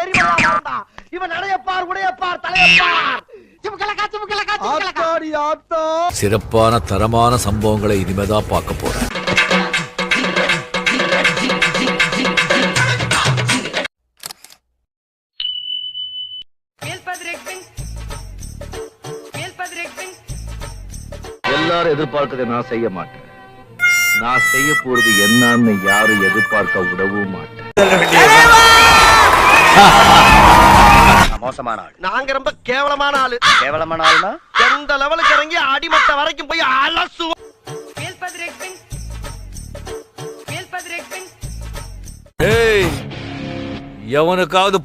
எரிமலையா மாறுடா. இவன் நடையப்பார், உடையப்பார், தலையப்பார். சிறப்பான தரமான சம்பவங்களை இனிமேதான் பார்க்க போறேன். எல்லாரும் எதிர்பார்க்கறதை நான் செய்ய மாட்டேன். நான் செய்ய போறது என்னன்னு யாரும் எதிர்பார்க்க விடவும் மாட்டேன். மோசமான ஆள். நாங்க ரொம்ப கேவலமான ஆளு. கேவலமான ஆளுனா எந்த லெவலுக்கு இறங்கி அடிமட்ட வரைக்கும் போய் அலசுவோம். எவனுக்காவது